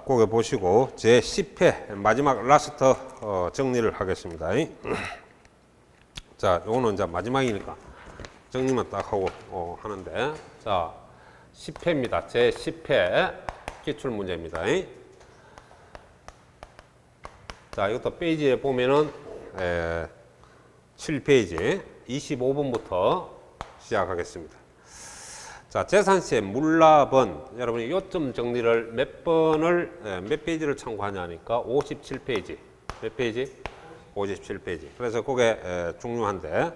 거기 보시고 제 10회 마지막 라스트 정리를 하겠습니다. 자, 요거는 이제 마지막이니까 정리만 딱 하고 하는데, 자, 10회입니다. 제 10회 기출 문제입니다. 자, 이것도 페이지에 보면은 7페이지 25번부터 시작하겠습니다. 자, 재산세 물납은 여러분이 요점 정리를 몇 페이지를 참고하냐니까 57페이지. 몇 페이지? 57페이지. 그래서 그게 중요한데,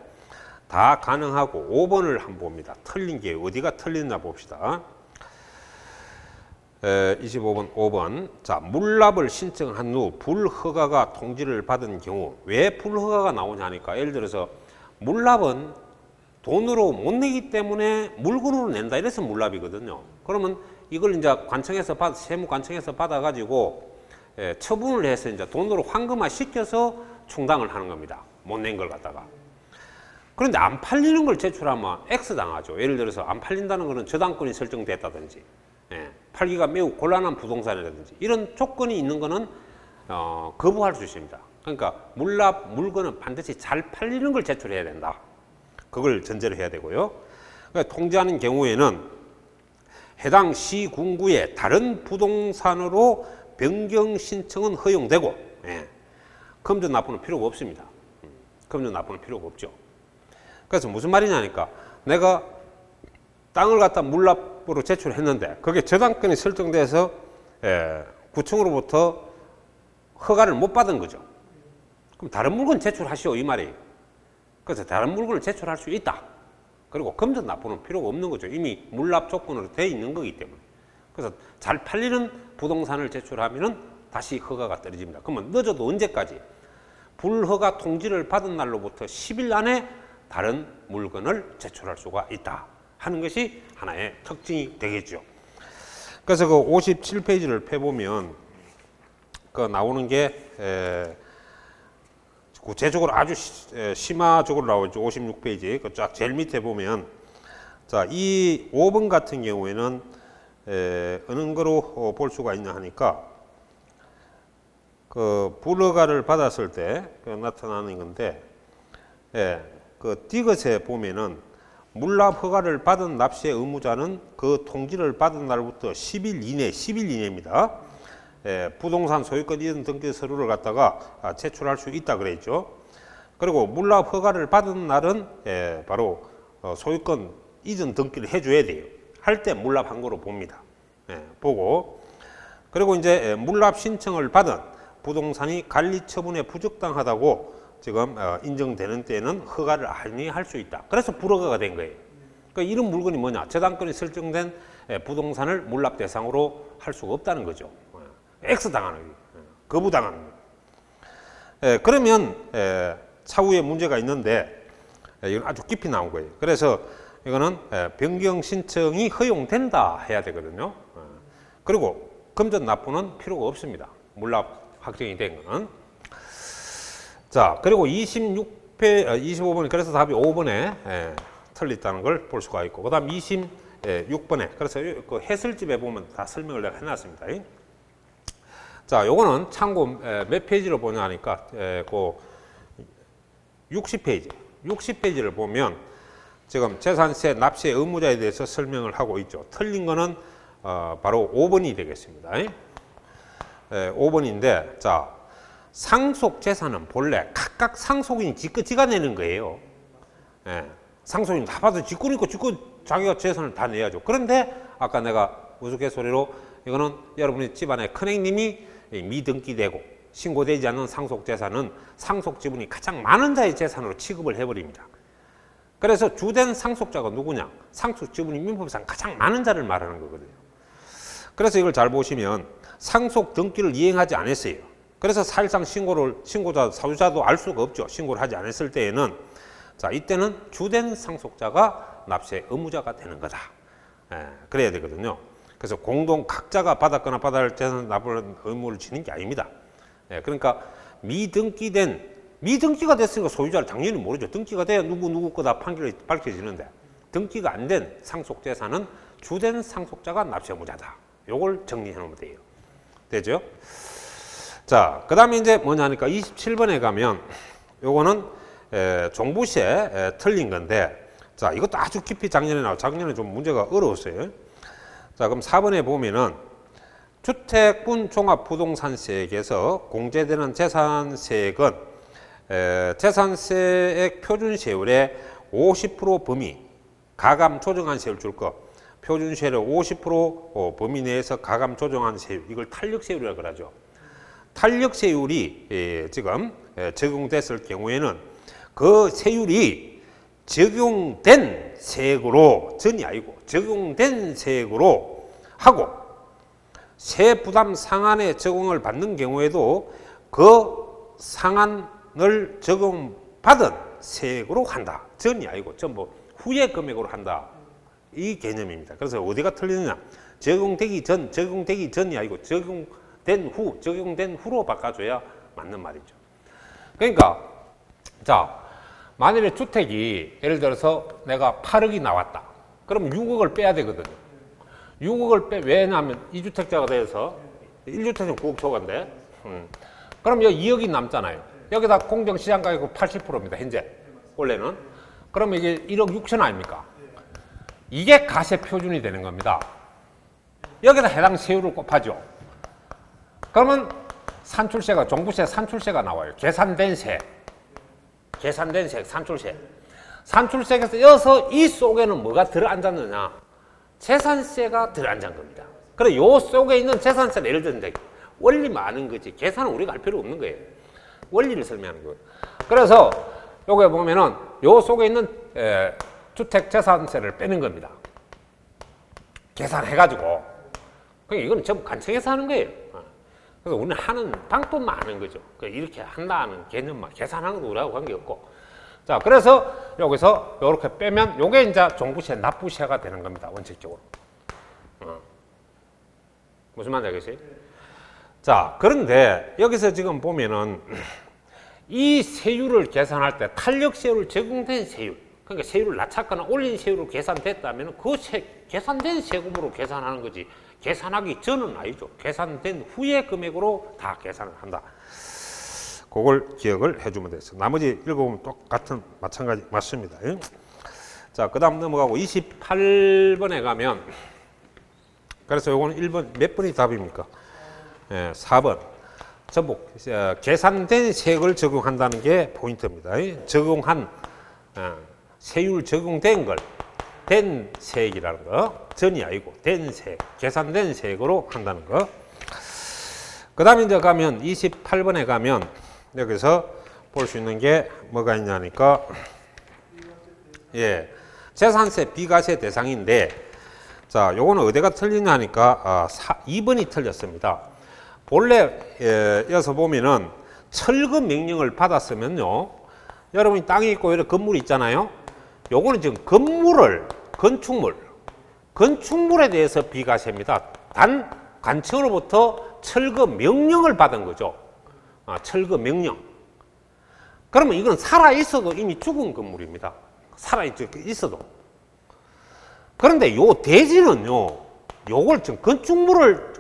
다 가능하고 5번을 한번 봅니다. 틀린 게 어디가 틀렸나 봅시다. 25번 5번. 자, 물납을 신청한 후 불허가가 통지를 받은 경우, 왜 불허가가 나오냐니까, 예를 들어서 물납은 돈으로 못 내기 때문에 물건으로 낸다, 이래서 물납이거든요. 그러면 이걸 이제 관청에서 세무관청에서 받아가지고 처분을 해서 이제 돈으로 환금화 시켜서 충당을 하는 겁니다. 못 낸 걸 갖다가. 그런데 안 팔리는 걸 제출하면 X 당하죠. 예를 들어서 안 팔린다는 것은 저당권이 설정됐다든지, 팔기가 매우 곤란한 부동산이라든지 이런 조건이 있는 거는 거부할 수 있습니다. 그러니까 물납 물건은 반드시 잘 팔리는 걸 제출해야 된다. 그걸 전제로 해야 되고요. 그러니까 통지하는 경우에는 해당 시, 군구의 다른 부동산으로 변경 신청은 허용되고, 금전 납부는 필요가 없습니다. 금전 납부는 필요가 없죠. 그래서 무슨 말이냐니까, 내가 땅을 갖다 물납으로 제출했는데 그게 저당권이 설정돼서 구청으로부터 허가를 못 받은 거죠. 그럼 다른 물건 제출하시오, 이 말이에요. 그래서 다른 물건을 제출할 수 있다. 그리고 금전 납부는 필요가 없는 거죠. 이미 물납 조건으로 돼 있는 거기 때문에. 그래서 잘 팔리는 부동산을 제출하면은 다시 허가가 떨어집니다. 그러면 늦어도 언제까지? 불허가 통지를 받은 날로부터 10일 안에 다른 물건을 제출할 수가 있다 하는 것이 하나의 특징이 되겠죠. 그래서 그 57페이지를 펴보면 그 나오는 게 구체적으로 아주 심화적으로 나오죠. 56페이지 그 쫙 제일 밑에 보면, 자, 이 5번 같은 경우에는 어느 거로 볼 수가 있냐 하니까, 그 불허가를 받았을 때 나타나는 건데, 그 디귿에 보면은 물납 허가를 받은 납세 의무자는 그 통지를 받은 날부터 10일 이내입니다. 부동산 소유권 이전 등기 서류를 갖다가 제출할 수 있다 그랬죠. 그리고 물납 허가를 받은 날은 바로 소유권 이전 등기를 해줘야 돼요. 할 때 물납한 거로 봅니다. 보고, 그리고 이제 물납 신청을 받은 부동산이 관리 처분에 부적당하다고 지금 인정되는 때는 허가를 아니할 수 있다. 그래서 불허가가 된 거예요. 그러니까 이런 물건이 뭐냐? 저당권이 설정된 부동산을 물납 대상으로 할 수가 없다는 거죠. X 당하는 거예요. 거부당하는 거예요. 그러면 차후에 문제가 있는데, 이건 아주 깊이 나온 거예요. 그래서 이거는 변경 신청이 허용된다 해야 되거든요. 그리고 금전 납부는 필요가 없습니다. 물납 확정이 된 거는. 자, 그리고 25번에 그래서 답이 5번에 틀렸다는 걸 볼 수가 있고, 그 다음 26번에 그래서 그 해설집에 보면 다 설명을 내가 해놨습니다. 자, 요거는 참고 몇 페이지로 보냐 하니까 그 60페이지를 보면 지금 재산세 납세 의무자에 대해서 설명을 하고 있죠. 틀린 거는 바로 5번이 되겠습니다. 5번인데, 자, 상속 재산은 본래 각각 상속인이 지가 내는 거예요. 상속인 다 받아 지꾸니까 자기가 재산을 다 내야죠. 그런데 아까 내가 우스갯소리로 이거는 여러분이 집안의 큰형님이 미등기되고 신고되지 않는 상속 재산은 상속 지분이 가장 많은 자의 재산으로 취급을 해버립니다. 그래서 주된 상속자가 누구냐? 상속 지분이 민법상 가장 많은 자를 말하는 거거든요. 그래서 이걸 잘 보시면 상속 등기를 이행하지 않았어요. 그래서 사실상 신고자, 사유자도 알 수가 없죠. 신고를 하지 않았을 때에는, 자, 이때는 주된 상속자가 납세 의무자가 되는 거다. 그래야 되거든요. 그래서 공동 각자가 받았거나 받아야 할 재산 납부를 의무를 지는 게 아닙니다. 그러니까 미등기가 됐으니까 소유자를 당연히 모르죠. 등기가 돼야 누구 거다 판결이 밝혀지는데, 등기가 안 된 상속 재산은 주된 상속자가 납세 의무자다. 요걸 정리해 놓으면 돼요. 되죠? 자, 그 다음에 이제 뭐냐니까 27번에 가면 요거는 종부세 틀린 건데, 자, 이것도 아주 깊이 작년에 좀 문제가 어려웠어요. 자, 그럼 4번에 보면은 주택분 종합부동산세액에서 공제되는 재산세액은 재산세액 표준세율의 50% 범위, 가감 조정한 세율 줄 거, 표준세율의 50% 범위 내에서 가감 조정한 세율, 이걸 탄력세율이라고 그러죠. 탄력세율이 지금 적용됐을 경우에는 그 세율이 적용된 세액으로, 전이 아니고 적용된 세액으로 하고, 세부담 상한의 적용을 받는 경우에도 그 상한을 적용받은 세액으로 한다. 전이 아니고 전부 후에 금액으로 한다. 이 개념입니다. 그래서 어디가 틀리느냐? 적용되기 전이 아니고 적용된 후로 바꿔줘야 맞는 말이죠. 그러니까 자, 만일에 주택이 예를 들어서 내가 8억이 나왔다. 그럼 6억을 빼야 되거든요. 6억을 왜냐하면 2주택자가 돼서 1주택은 9억 초과인데, 그럼 여기 2억이 남잖아요. 여기다 공정시장 가격 80%입니다. 현재 원래는. 그럼 이게 1억 6천 아닙니까? 이게 가세 표준이 되는 겁니다. 여기다 해당 세율을 곱하죠. 그러면 산출세가, 종부세 산출세가 나와요. 계산된 세액, 산출세. 산출세에서 여기서 이 속에는 뭐가 들어앉았느냐? 재산세가 들어앉은 겁니다. 그래, 요 속에 있는 재산세는 예를 들면 원리만 아는 거지, 계산은 우리가 할 필요 없는 거예요. 원리를 설명하는 거예요. 그래서 요게 보면은 요 속에 있는 주택 재산세를 빼는 겁니다. 계산해가지고. 그러니까 이건 전부 간청해서 하는 거예요. 그래서 우리는 하는 방법만 아는 거죠. 이렇게 한다는 개념만, 계산하는 거 우리하고 관계없고. 자, 그래서 여기서 이렇게 빼면 요게 이제 종부세, 납부세가 되는 겁니다. 원칙적으로. 무슨 말인지 알겠어요? 자, 그런데 여기서 지금 보면은 이 세율을 계산할 때 탄력세율을 적용된 세율, 그러니까 세율을 낮췄거나 올린 세율로 계산됐다면 그 계산된 세금으로 계산하는 거지, 계산하기 전은 아니죠. 계산된 후의 금액으로 다 계산을 한다. 그걸 기억을 해주면 됐어요. 나머지 읽어보면 똑같은, 마찬가지 맞습니다. 자, 그 다음 넘어가고 28번에 가면, 그래서 요거는 1번, 몇 번이 답입니까? 4번. 전부 계산된 세액을 적용한다는 게 포인트입니다. 적용한, 세율 적용된 걸, 된 세액이라는 거, 전이 아니고 된 세액, 계산된 세액으로 한다는 거. 그 다음에 이제 가면 28번에 가면 여기서 볼 수 있는 게 뭐가 있냐니까, 재산세 비과세 대상인데, 자, 요거는 어디가 틀리냐니까 2번이 틀렸습니다. 본래 여기서 보면은 철거 명령을 받았으면요, 여러분이 땅이 있고 이런 건물이 있잖아요. 요거는 지금 건축물에 대해서 비과세입니다. 단 관청으로부터 철거 명령을 받은 거죠. 철거 명령. 그러면 이건 살아 있어도 이미 죽은 건물입니다. 살아 있어도. 그런데 요 대지는요, 요걸 지금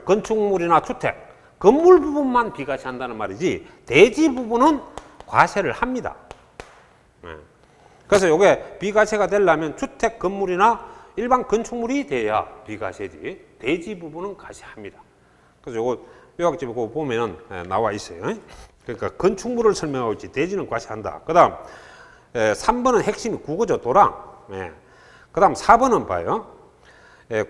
건축물이나 주택, 건물 부분만 비과세한다는 말이지, 대지 부분은 과세를 합니다. 그래서 요게 비과세가 되려면 주택, 건물이나 일반 건축물이 돼야 비과세지, 대지 부분은 과세합니다. 그래서 요거 요약집에 보면은 나와 있어요. 그러니까 건축물을 설명하고 있지, 대지는 과세한다. 그 다음 3번은 핵심이 국어죠, 도랑. 그 다음 4번은 봐요.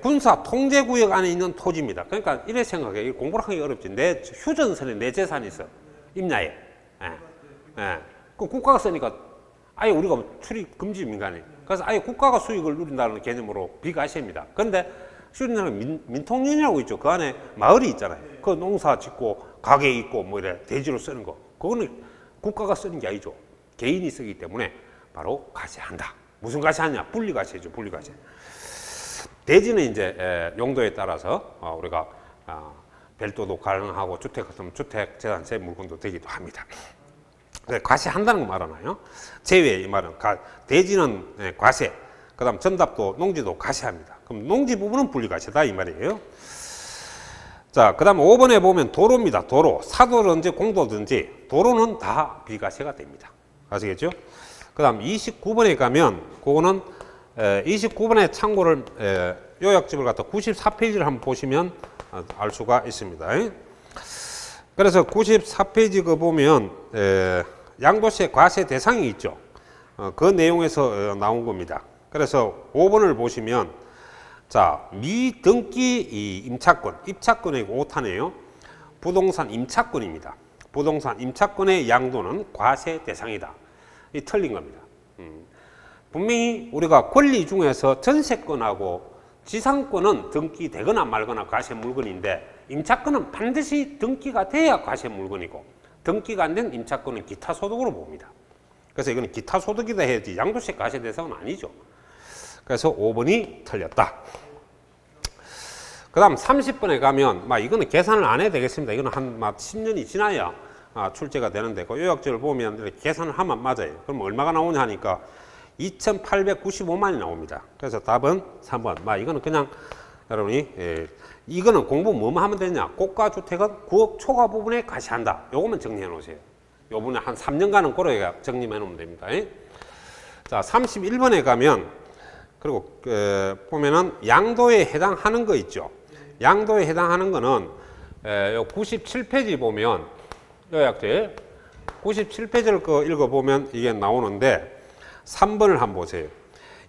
군사 통제구역 안에 있는 토지입니다. 그러니까 이래 생각해. 공부를 하기 어렵지. 내 휴전선에 내 재산이 있어. 임야에. 그 국가가 쓰니까 아예 우리가 출입 금지 민간이. 그래서 아예 국가가 수익을 누린다는 개념으로 비과세입니다. 그런데 휴전선은 민통령이라고 있죠. 그 안에 마을이 있잖아요. 그 농사 짓고 가게 있고 뭐 이래 대지로 쓰는 거. 그거는 국가가 쓰는 게 아니죠. 개인이 쓰기 때문에 바로 과세한다. 무슨 과세하냐? 분리과세죠. 분리과세. 대지는 이제 용도에 따라서 우리가 별도도 가능하고 주택 같으면 주택 재산세 물건도 되기도 합니다. 과세한다는 거 말하나요? 제외 이 말은 대지는 과세, 그 다음 전답도 농지도 과세합니다. 그럼 농지 부분은 분리과세다 이 말이에요. 자, 그 다음 5번에 보면 도로입니다. 도로. 사도든지 공도든지 도로는 다 비과세가 됩니다. 아시겠죠? 그 다음 29번에 가면 그거는 29번에 참고를 요약집을 갖다 94페이지를 한번 보시면 알 수가 있습니다. 그래서 94페이지 그 보면 양도세 과세 대상이 있죠. 그 내용에서 나온 겁니다. 그래서 5번을 보시면 자, 미등기 이 임차권, 입차권의 오타네요. 부동산 임차권입니다. 부동산 임차권의 양도는 과세 대상이다. 이 틀린 겁니다. 분명히 우리가 권리 중에서 전세권하고 지상권은 등기되거나 말거나 과세 물건인데 임차권은 반드시 등기가 돼야 과세 물건이고 등기가 안 된 임차권은 기타 소득으로 봅니다. 그래서 이거는 기타 소득이다 해야지 양도세 과세 대상은 아니죠. 그래서 5번이 틀렸다. 그 다음 30번에 가면 이거는 계산을 안 해도 되겠습니다. 이거는 한 10년이 지나야 출제가 되는데 그 요약집을 보면 이렇게 계산을 하면 맞아요. 그럼 얼마가 나오냐 하니까 2,895만이 나옵니다. 그래서 답은 3번. 이거는 그냥 여러분이 이거는 공부 뭐만 하면 되냐. 고가주택은 9억 초과 부분에 과세한다. 요거만 정리해 놓으세요. 요번에 한 3년간은 그렇게 정리해 놓으면 됩니다. 자, 31번에 가면 그리고 보면은 양도에 해당하는 거 있죠. 양도에 해당하는 거는 97페이지 보면 요약제 97페이지를 읽어보면 이게 나오는데 3번을 한번 보세요.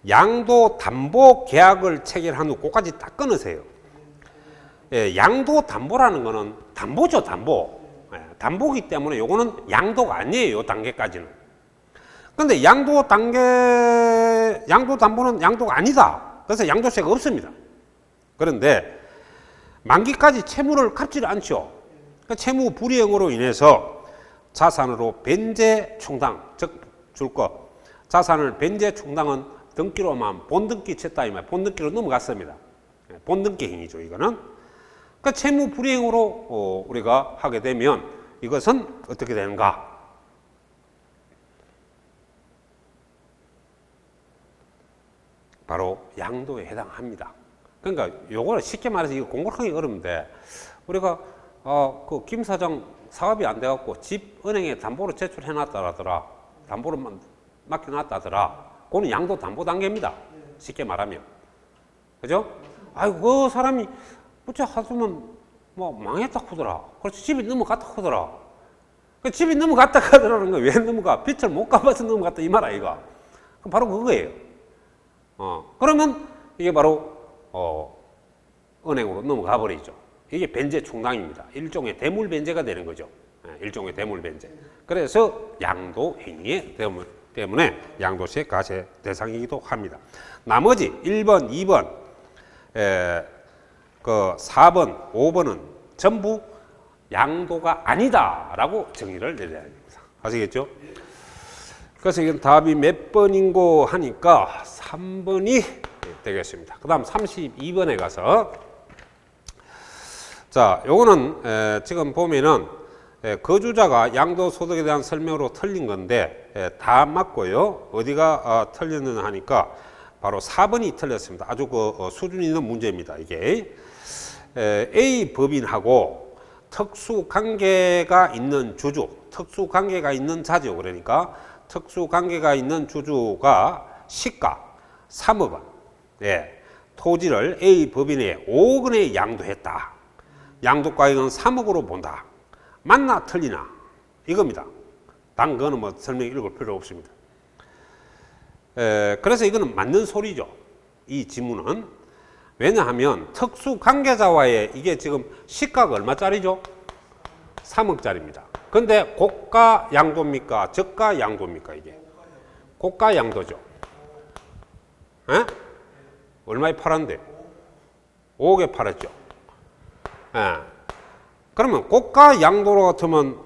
양도 담보 계약을 체결한 후 그거까지 딱 끊으세요. 양도 담보라는 거는 담보죠, 담보. 담보기 때문에 요거는 양도가 아니에요, 요 단계까지는. 근데 양도 담보는 양도가 아니다. 그래서 양도세가 없습니다. 그런데 만기까지 채무를 갚지를 않죠. 그 채무 불이행으로 인해서 자산으로 변제 충당, 즉 줄 것. 자산을 변제 충당은 등기로만 본등기 쳤다 이 말. 본등기로 넘어갔습니다. 본등기 행위죠, 이거는. 그 채무 불이행으로 우리가 하게 되면 이것은 어떻게 되는가? 바로 양도에 해당합니다. 그러니까 요거는 쉽게 말해서 이거 공부를 하기 어려운데 우리가 그 김 사장 사업이 안 돼갖고 집 은행에 담보로 제출해 놨다더라. 담보로 맡겨 놨다더라. 그거는 양도 담보 단계입니다. 쉽게 말하면. 그죠? 아이고, 그 사람이 부채 하수면 망했다 하더라. 그래서 집이 넘어갔다 하더라. 그 집이 넘어갔다 하더라는 거 왜 넘어가? 빚을 못 갚아서 넘어갔다 이 말 아이가. 바로 그거예요. 그러면 이게 바로 은행으로 넘어가 버리죠. 이게 변제 충당입니다. 일종의 대물 변제가 되는 거죠. 일종의 대물 변제. 그래서 양도 행위 때문에 양도세 과세 대상이기도 합니다. 나머지 1번, 2번, 그 4번, 5번은 전부 양도가 아니다라고 정의를 내려야 됩니다. 아시겠죠? 그래서 이건 답이 몇 번인고 하니까 3번이 되겠습니다. 그 다음 32번에 가서 자, 요거는 지금 보면은 거주자가 양도소득에 대한 설명으로 틀린 건데 다 맞고요. 어디가 틀렸느냐 하니까 바로 4번이 틀렸습니다. 아주 그 수준 있는 문제입니다. 이게 A 법인하고 특수관계가 있는 주주, 특수관계가 있는 자죠. 그러니까 특수관계가 있는 주주가 시가 3억 원, 토지를 A 법인에 5억 원에 양도했다. 양도가액은 3억으로 본다. 맞나 틀리나 이겁니다. 단 그거는 뭐 설명 읽을 필요 없습니다. 그래서 이거는 맞는 소리죠. 이 지문은. 왜냐하면 특수관계자와의 이게 지금 시가가 얼마짜리죠? 3억짜리입니다. 근데 고가 양도입니까? 저가 양도입니까? 이게 고가 양도죠. 에? 얼마에 팔았는데? 5억에 팔았죠. 그러면 고가 양도로 같으면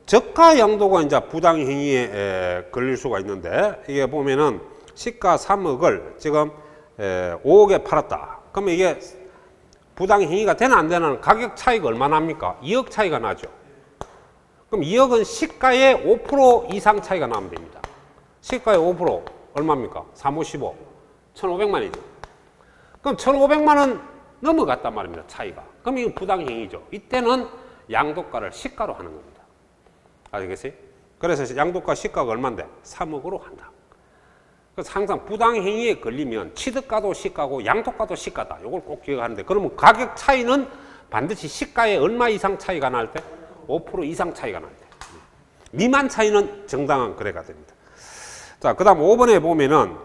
저가 양도가 이제 부당행위에 걸릴 수가 있는데 이게 보면은 시가 3억을 지금 5억에 팔았다. 그러면 이게 부당행위가 되나 안 되나 가격 차이가 얼마나 납니까? 2억 차이가 나죠. 그럼 2억은 시가의 5% 이상 차이가 나면 됩니다. 시가의 5% 얼마입니까? 3, 5, 15. 1,500만이죠. 그럼 1,500만 원 넘어갔단 말입니다. 차이가. 그럼 이건 부당행위죠. 이때는 양도가를 시가로 하는 겁니다. 아시겠어요? 그래서 양도가 시가가 얼마인데? 3억으로 한다. 그래서 항상 부당행위에 걸리면 취득가도 시가고 양도가도 시가다. 이걸 꼭 기억하는데, 그러면 가격 차이는 반드시 시가에 얼마 이상 차이가 날 때? 5% 이상 차이가 날 때. 미만 차이는 정당한 거래가 됩니다. 자, 그 다음 5번에 보면은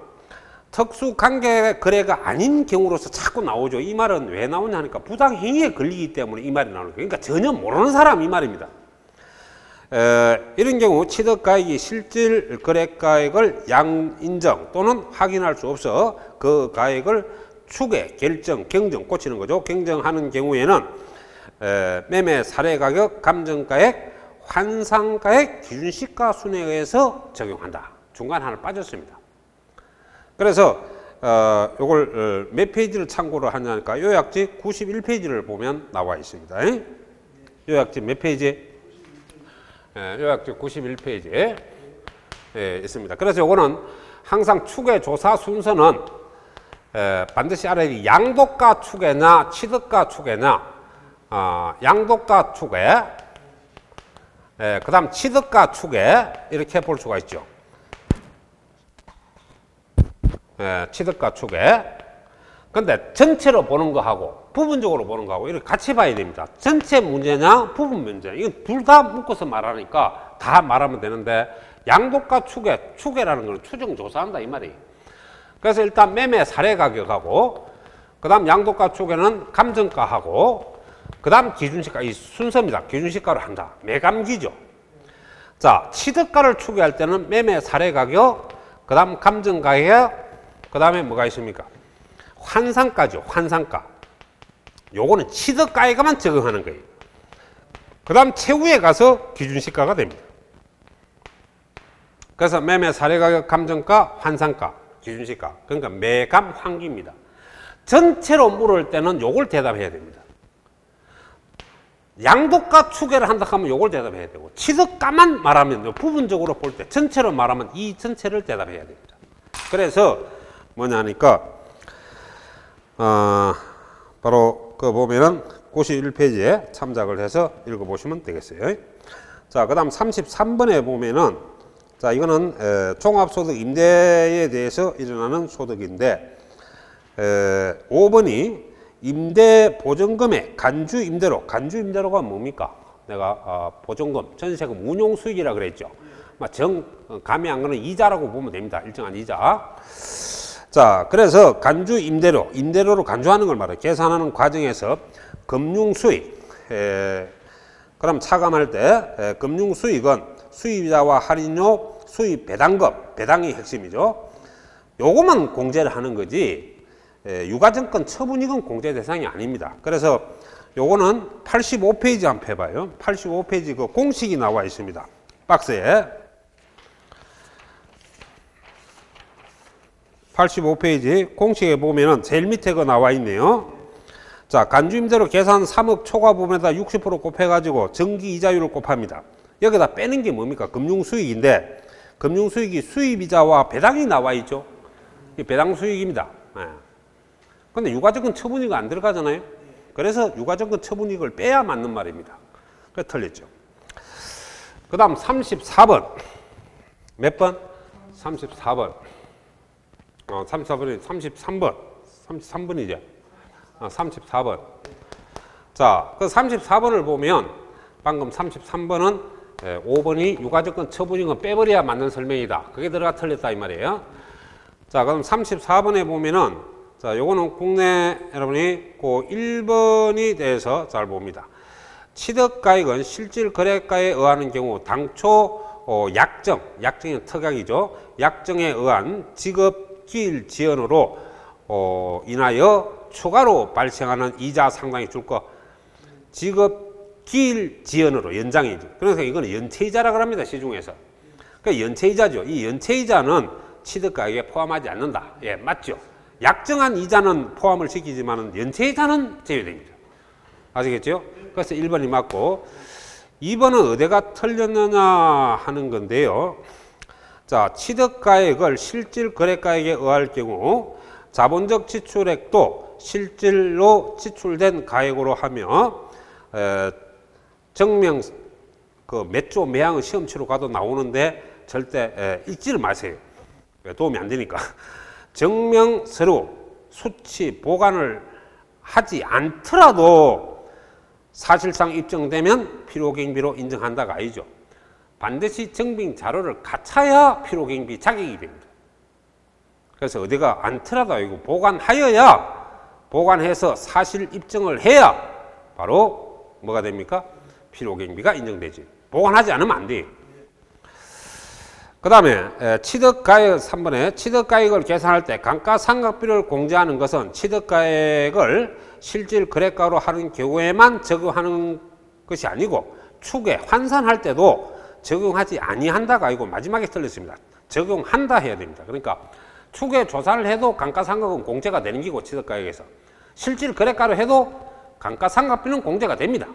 특수관계 거래가 아닌 경우로서 자꾸 나오죠. 이 말은 왜 나오냐 하니까 부당행위에 걸리기 때문에 이 말이 나오는 거예요. 그러니까 전혀 모르는 사람 이 말입니다. 이런 경우 취득가액이 실질 거래가액을 양인정 또는 확인할 수 없어 그 가액을 추계, 결정, 경정, 고치는 거죠. 경정하는 경우에는 매매 사례가격, 감정가액, 환상가액, 기준시가 순에 의해서 적용한다. 중간 하나 빠졌습니다. 그래서 요걸 몇 페이지를 참고로 하냐니까 요약지 91페이지를 보면 나와 있습니다. 요약지 몇 페이지? 요약지 91페이지에 있습니다. 그래서 요거는 항상 추계 조사 순서는 반드시 알아야 돼. 양도가 추계나 취득가 추계나 양도가 추계, 그 다음 취득가 추계 이렇게 볼 수가 있죠. 취득가 추계. 근데 전체로 보는 거하고 부분적으로 보는 거하고 이렇게 같이 봐야 됩니다. 전체 문제냐 부분 문제냐 이건 둘 다 묶어서 말하니까 다 말하면 되는데, 양도가 추계, 추계라는 건 추정 조사한다 이 말이에요. 그래서 일단 매매 사례 가격하고 그 다음 양도가 추계는 감정가하고 그 다음 기준시가 이 순서입니다. 기준시가로 한다. 매감기죠. 자, 취득가를 추계할 때는 매매 사례 가격, 그 다음 감정가격, 그 다음에 뭐가 있습니까? 환상가죠. 환상가. 요거는 취득가액만 적용하는 거예요. 그 다음 최후에 가서 기준시가가 됩니다. 그래서 매매 사례가격, 감정가, 환상가, 기준시가. 그러니까 매감 환기입니다. 전체로 물을 때는 요걸 대답해야 됩니다. 양도가 추계를 한다 하면 요걸 대답해야 되고, 취득가만 말하면 부분적으로 볼 때 전체로 말하면 이 전체를 대답해야 됩니다. 그래서 뭐냐니까 바로 그 보면은 91페이지에 참작을 해서 읽어보시면 되겠어요. 자, 그 다음 33번에 보면은, 자, 이거는 종합소득 임대에 대해서 일어나는 소득인데, 5번이 임대보증금의 간주임대로. 간주임대로가 뭡니까? 내가 보증금, 전세금 운용수익이라 그랬죠. 감이 안 가는 이자라고 보면 됩니다. 일정한 이자. 자, 그래서 간주임대료, 임대료로 간주하는 걸 말해요. 계산하는 과정에서 금융수익, 그럼 차감할 때 금융수익은 수입이자와 할인료, 수입 배당금, 배당이 핵심이죠. 요거만 공제를 하는 거지 유가증권 처분이익은 공제 대상이 아닙니다. 그래서 요거는 85페이지 한번 해봐요. 85페이지 그 공식이 나와 있습니다. 박스에 85페이지 공식에 보면은 제일 밑에 거 나와 있네요. 자, 간주임대로 계산 3억 초과 부분에다 60% 곱해가지고 정기이자율을 곱합니다. 여기다 빼는 게 뭡니까? 금융수익인데, 금융수익이 수입이자와 배당이 나와 있죠. 이 배당수익입니다. 근데 유가증권 처분이익 안 들어가잖아요. 그래서 유가증권 처분이익을 빼야 맞는 말입니다. 그래서 틀렸죠. 그 다음 34번. 몇 번? 34번. 34번이 33번. 33번이죠. 34번. 자, 그 34번을 보면 방금 33번은 5번이 유가증권 처분이익은 빼버려야 맞는 설명이다. 그게 들어가 틀렸다 이 말이에요. 자, 그럼 34번에 보면은, 자, 요거는 국내 여러분이 그 1번이 대해서 잘 봅니다. 취득가액은 실질 거래가에 의하는 경우 당초 약정의 특약이죠. 약정에 의한 지급기일 지연으로 인하여 추가로 발생하는 이자 상당히 줄 거. 지급기일 지연으로 연장이죠. 그래서 이거는 연체이자라고 합니다. 시중에서. 그러니까 연체이자죠. 이 연체이자는 취득가액에 포함하지 않는다. 예, 맞죠? 약정한 이자는 포함을 시키지만 연체이자는 제외됩니다. 아시겠죠? 그래서 1번이 맞고, 2번은 어디가 틀렸느냐 하는 건데요. 자, 취득가액을 실질 거래가액에 의할 경우 자본적 지출액도 실질로 지출된 가액으로 하며 정명 그 몇 조 매항의 시험 치러 가도 나오는데 절대 읽지를 마세요. 도움이 안 되니까. 정명서류 수치 보관을 하지 않더라도 사실상 입증되면 필요경비로 인정한다가 아니죠. 반드시 증빙 자료를 갖춰야 필요경비 자격이 됩니다. 그래서 어디가 않더라도 아니고 보관하여야, 보관해서 사실 입증을 해야 바로 뭐가 됩니까? 필요경비가 인정되지. 보관하지 않으면 안 돼요. 그 다음에 취득가액 3번에 취득가액을 계산할 때 감가상각비를 공제하는 것은 취득가액을 실질 거래가로 하는 경우에만 적용하는 것이 아니고 추후에 환산할 때도 적용하지 아니한다가 아니고 마지막에 틀렸습니다. 적용한다 해야 됩니다. 그러니까 추후에 조사를 해도 감가상각은 공제가 되는 기고 취득가액에서 실질 거래가로 해도 감가상각비는 공제가 됩니다.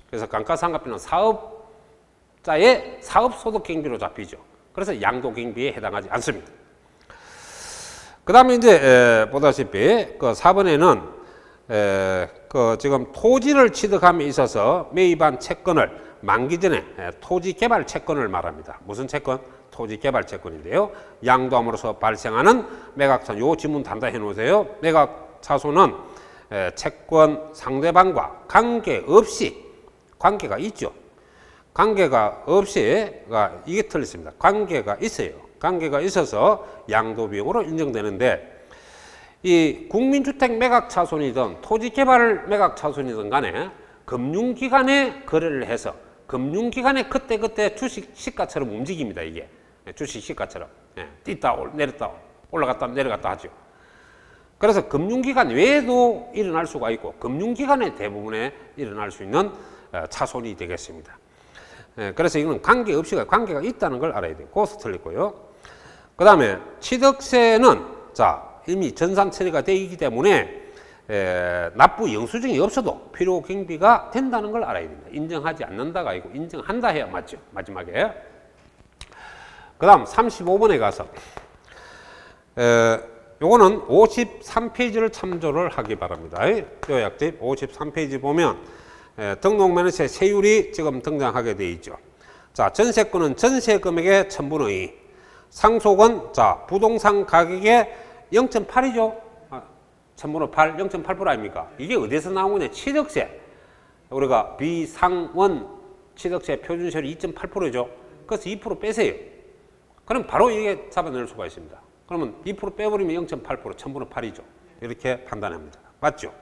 그래서 감가상각비는 사업자의 사업소득경비로 잡히죠. 그래서 양도경비에 해당하지 않습니다. 그 다음에 이제 보다시피 그 4번에는 그 지금 토지를 취득함에 있어서 매입한 채권을 만기 전에 토지개발 채권을 말합니다. 무슨 채권? 토지개발 채권인데요. 양도함으로써 발생하는 매각차손, 요 지문 단다 해놓으세요. 매각차손은 채권 상대방과 관계없이, 관계가 있죠. 관계가 없이, 이게 틀렸습니다. 관계가 있어요. 관계가 있어서 양도비용으로 인정되는데, 이 국민주택 매각차손이든 토지개발 매각차손이든 간에 금융기관에 거래를 해서 금융기관에 그때그때 주식 시가처럼 움직입니다. 이게 주식 시가처럼 뛰다 내렸다 올라갔다 내려갔다 하죠. 그래서 금융기관 외에도 일어날 수가 있고 금융기관의 대부분에 일어날 수 있는 차손이 되겠습니다. 그래서 이거는 관계없이가 관계가 있다는 걸 알아야 돼요. 그것도 틀렸고요. 그 다음에 취득세는 이미 전산 처리가 되어 있기 때문에 납부 영수증이 없어도 필요경비가 된다는 걸 알아야 됩니다. 인정하지 않는다가 아니고 인정한다 해야 맞죠. 마지막에. 그 다음 35번에 가서 요거는 53페이지를 참조를 하기 바랍니다. 요약집 53페이지 보면 등록면허세 세율이 지금 등장하게 되어 있죠. 자, 전세권은 전세 금액의 1000분의 2. 상속은 부동산 가격의 0.8이죠. 1000분의 8, 0.8% 아닙니까? 이게 어디서 나온 거냐? 취득세. 우리가 비상원 취득세 표준세율이 2.8%죠. 그래서 2% 빼세요. 그럼 바로 이게 잡아낼 수가 있습니다. 그러면 2% 빼버리면 0.8%, 1000분의 8이죠. 이렇게 판단합니다. 맞죠?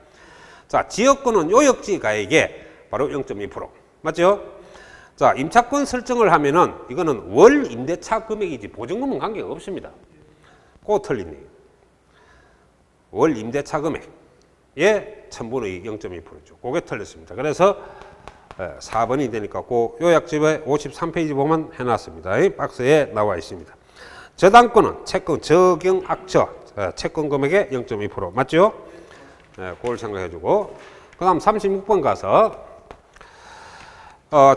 자, 지역권은 요역지 가액의 바로 0.2%. 맞죠? 자, 임차권 설정을 하면은 이거는 월 임대차 금액이지 보증금은 관계가 없습니다. 그거 틀리네요. 월 임대차 금액에 1000분의 2, 0.2%죠. 그게 틀렸습니다. 그래서 4번이 되니까 그 요약집에 53페이지 보면 해놨습니다. 이 박스에 나와 있습니다. 저당권은 채권 적용악처 채권 금액의 0.2% 맞죠? 그걸 생각해주고 그 다음 36번 가서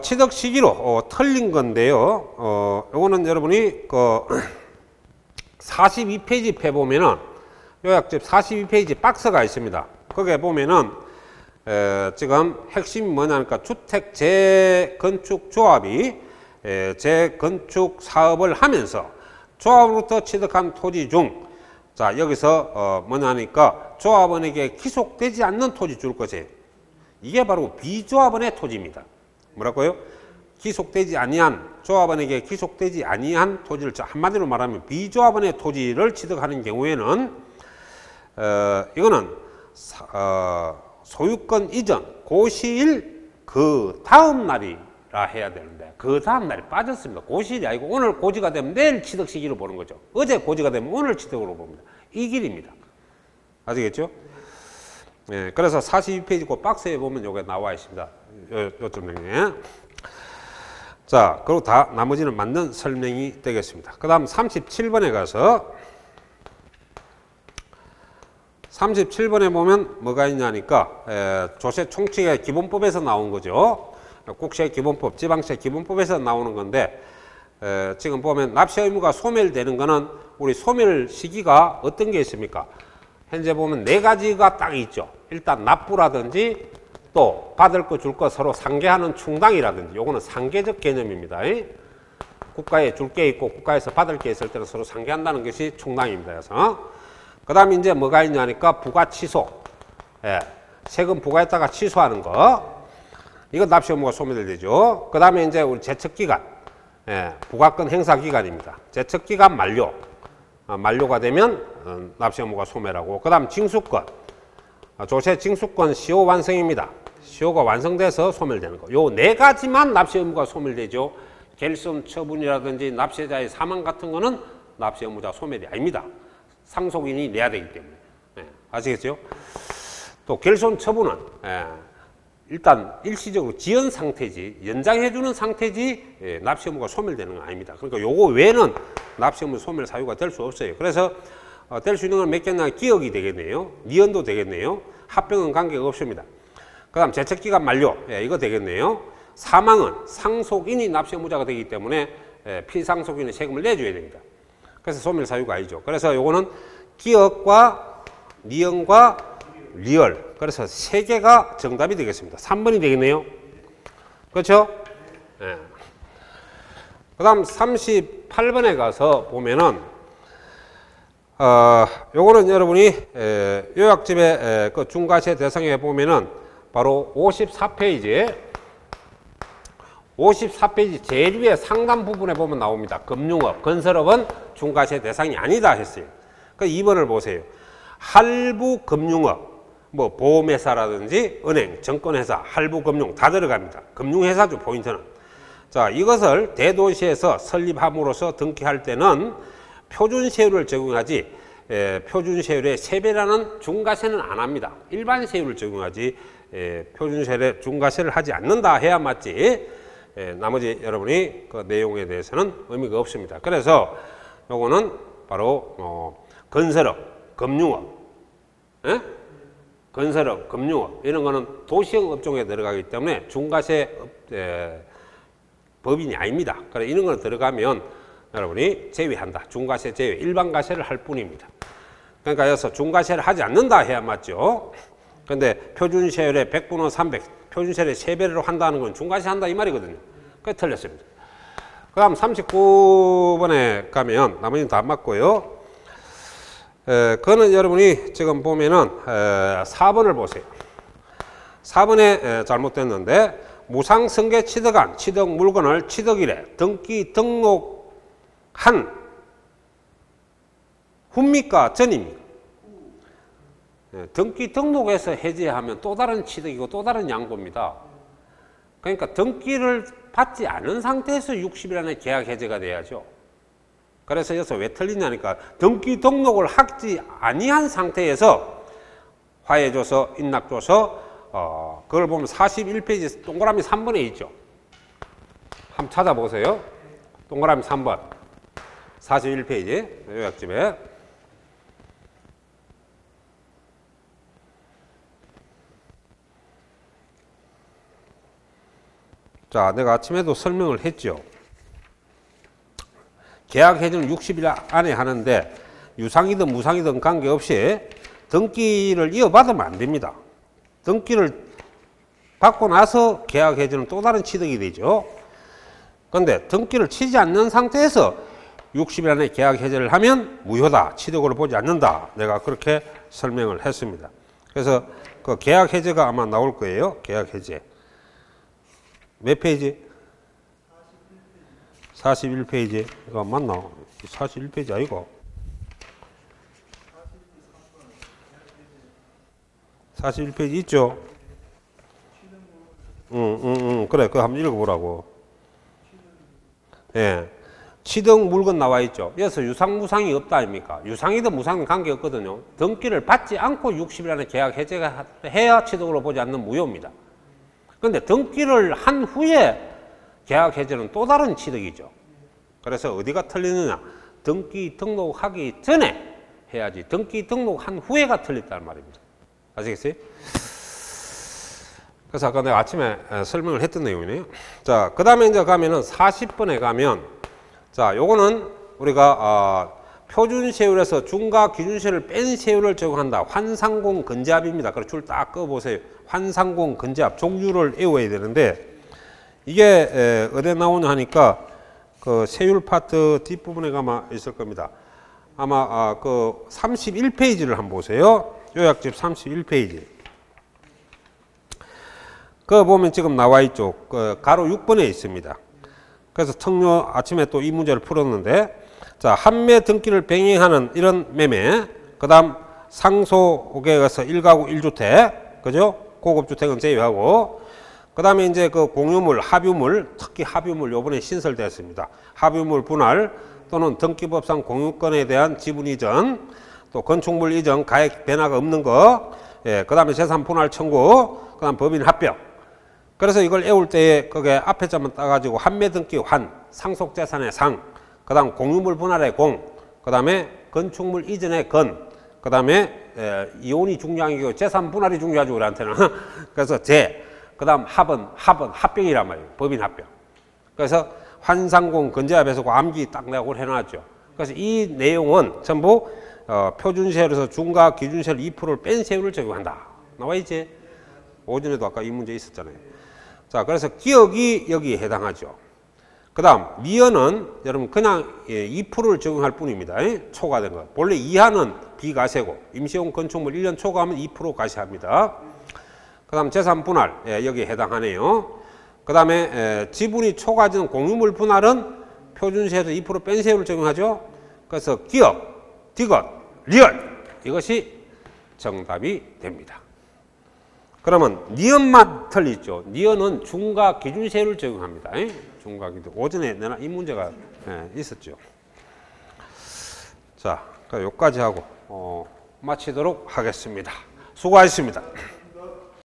취득 시기로 틀린 건데요. 요거는 여러분이 그 42페이지 펴보면은 요약집 42페이지 박스가 있습니다. 거기에 보면은 지금 핵심이 뭐냐니까 주택 재건축 조합이 재건축 사업을 하면서 조합으로부터 취득한 토지 중 여기서 뭐냐니까 조합원에게 기속되지 않는 토지 줄 것이에요. 이게 바로 비조합원의 토지입니다. 뭐라고요? 기속되지 아니한 조합원에게 기속되지 아니한 토지를 한마디로 말하면 비조합원의 토지를 취득하는 경우에는 이거는 소유권 이전 고시일 그 다음 날이라 해야 되는데 그 다음 날이 빠졌습니다. 고시일이 아니고 오늘 고지가 되면 내일 취득 시기로 보는 거죠. 어제 고지가 되면 오늘 취득으로 봅니다. 이 길입니다. 아시겠죠? 그래서 42페이지 그 박스에 보면 요게 나와 있습니다. 요점 중에. 자, 그리고 다 나머지는 맞는 설명이 되겠습니다. 그 다음 37번에 가서 37번에 보면 뭐가 있냐니까 조세 총칙의 기본법에서 나온 거죠. 국세 기본법, 지방세 기본법에서 나오는 건데 지금 보면 납세 의무가 소멸되는 거는 우리 소멸 시기가 어떤 게 있습니까? 현재 보면 네 가지가 딱 있죠. 일단 납부라든지 또 받을 거 줄 거 서로 상계하는 충당이라든지 요거는 상계적 개념입니다. 국가에 줄 게 있고 국가에서 받을 게 있을 때는 서로 상계한다는 것이 충당입니다. 그래서 그 다음에 이제 뭐가 있냐니까 부가 취소. 예, 세금 부과했다가 취소하는 거. 이거 납시 의무가 소멸되죠. 그 다음에 이제 우리 제척기간. 예, 부가권 행사 기간입니다. 제척기간 만료. 만료가 되면 납시 의무가 소멸하고. 그 다음 징수권. 조세 징수권 시효 완성입니다. 시효가 완성돼서 소멸되는 거. 요 네 가지만 납시 의무가 소멸되죠. 결손 처분이라든지 납세자의 사망 같은 거는 납시 의무자 소멸이 아닙니다. 상속인이 내야 되기 때문에. 예, 아시겠죠? 또 결손 처분은 일단 일시적으로 지연 상태지 연장해주는 상태지 납시 의무가 소멸되는 건 아닙니다. 그러니까 요거 외에는 납시 의무 소멸 사유가 될 수 없어요. 그래서 될 수 있는 건 몇 개냐 기억이 되겠네요. 니은도 되겠네요. 합병은 관계가 없습니다. 그 다음 제척기간 만료 이거 되겠네요. 사망은 상속인이 납시 의무자가 되기 때문에 피상속인은 세금을 내줘야 됩니다. 그래서 소멸 사유가 아니죠. 그래서 요거는 기억과 니은과 리얼. 그래서 세 개가 정답이 되겠습니다. 3번이 되겠네요. 그렇죠? 네. 그 다음 38번에 가서 보면은, 요거는 여러분이, 요약집의 그 중과세 대상에 보면은 바로 54페이지, 54페이지 제일 위에 상단 부분에 보면 나옵니다. 금융업, 건설업은 중과세 대상이 아니다 했어요. 그 2번을 보세요. 할부금융업, 뭐 보험회사라든지 은행, 증권회사, 할부금융 다 들어갑니다. 금융회사죠, 포인트는. 자, 이것을 대도시에서 설립함으로써 등기할 때는 표준세율을 적용하지 표준세율의 3배라는 중과세는 안 합니다. 일반 세율을 적용하지 표준세율의 중과세를 하지 않는다 해야 맞지 나머지 여러분이 그 내용에 대해서는 의미가 없습니다. 그래서 요거는 바로 건설업, 금융업, 건설업, 금융업 이런 거는 도시형 업종에 들어가기 때문에 중과세 법인이 아닙니다. 그래 이런 거 들어가면 여러분이 제외한다. 중과세 제외, 일반 과세를 할 뿐입니다. 그러니까 여기서 중과세를 하지 않는다 해야 맞죠. 근데 표준세율의 100분의 300, 표준세율의 3배로 한다는 건 중과세 한다 이 말이거든요. 그게 틀렸습니다. 그 다음 39번에 가면 나머지는 다 맞고요. 그거는 여러분이 지금 보면은 4번을 보세요. 4번에 잘못됐는데 무상승계 취득한 취득 물건을 취득일에 등기 등록한 후입니까 전입니까? 등기 등록해서 해지하면 또 다른 취득이고 또 다른 양도입니다. 그러니까 등기를 받지 않은 상태에서 60일 안에 계약 해제가 돼야죠. 그래서 여기서 왜 틀리냐니까 등기 등록을 하지 아니한 상태에서 화해줘서 인락줘서 그걸 보면 41페이지 동그라미 3번에 있죠. 한번 찾아보세요. 동그라미 3번 41페이지 요약집에 자, 내가 아침에도 설명을 했죠. 계약 해지는 60일 안에 하는데 유상이든 무상이든 관계없이 등기를 이어받으면 안 됩니다. 등기를 받고 나서 계약 해지는 또 다른 취득이 되죠. 그런데 등기를 치지 않는 상태에서 60일 안에 계약 해지를 하면 무효다. 취득으로 보지 않는다. 내가 그렇게 설명을 했습니다. 그래서 그 계약 해지가 아마 나올 거예요. 계약 해지. 몇 페이지? 41페이지. 이거 맞나? 41페이지 아이고. 41페이지 있죠? 그래. 그거 한번 읽어보라고. 예. 취득 물건 나와 있죠. 여기서 유상, 무상이 없다 아닙니까? 유상이든 무상은 관계없거든요. 등기를 받지 않고 60일 안에 계약 해제가 해야 취득으로 보지 않는 무효입니다. 그런데 등기를 한 후에 계약 해제는 또 다른 취득이죠. 그래서 어디가 틀리느냐? 등기 등록하기 전에 해야지 등기 등록한 후에가 틀렸다는 말입니다. 아시겠어요? 그래서 아까 내가 아침에 설명을 했던 내용이네요. 자, 그 다음에 이제 가면은 40번에 가면 자, 요거는 우리가 표준세율에서 중과 기준세율을 뺀 세율을 적용한다. 환상공 근제합입니다. 그래서 줄 딱 꺼보세요. 환상공 근제합 종류를 외워야 되는데 이게 어디에 나오냐 하니까 그 세율 파트 뒷부분에 아마 있을 겁니다. 아마 그 31페이지를 한번 보세요. 요약집 31페이지. 그 보면 지금 나와 있죠. 그 가로 6번에 있습니다. 그래서 청료 아침에 또 이 문제를 풀었는데, 자, 한매 등기를 병행하는 이런 매매, 그 다음 상속에서 1가구 1주택, 그죠? 고급주택은 제외하고, 그 다음에 이제 그 공유물, 합유물, 특히 합유물 요번에 신설되었습니다. 합유물 분할 또는 등기법상 공유권에 대한 지분 이전, 또 건축물 이전, 가액 변화가 없는 거, 예, 그 다음에 재산 분할 청구, 그 다음 법인 합병. 그래서 이걸 외울 때에 그게 앞에 자만 따가지고 한매 등기 환, 상속재산의 상, 그 다음 공유물 분할의 공, 그 다음에 건축물 이전의 건, 그 다음에 이혼이 중요한 게 재산 분할이 중요하죠, 우리한테는. 그래서 그 다음 합병이란 말이에요. 법인 합병. 그래서 환상공 근제합에서 그 암기 딱 내고 해놨죠. 그래서 이 내용은 전부 표준세율에서 중과 기준세율 2%를 뺀 세율을 적용한다. 나와 있지? 오전에도 아까 이 문제 있었잖아요. 자, 그래서 기억이 여기에 해당하죠. 그 다음 미연은 여러분 그냥 2%를 적용할 뿐입니다. 초과된 거. 본래 이하는 비과세고 임시용 건축물 1년 초과하면 2% 과세합니다. 그 다음 재산 분할, 여기에 해당하네요. 그 다음에 지분이 초과되는 공유물 분할은 표준세에서 2% 뺀 세율을 적용하죠. 그래서 기억, 디귿, 리얼 이것이 정답이 됩니다. 그러면 니은만 틀리죠. 니은은 중과 기준세율을 적용합니다. 중과 기준. 오전에 내가 이 문제가 있었죠. 자, 여기까지 하고 마치도록 하겠습니다. 수고하셨습니다.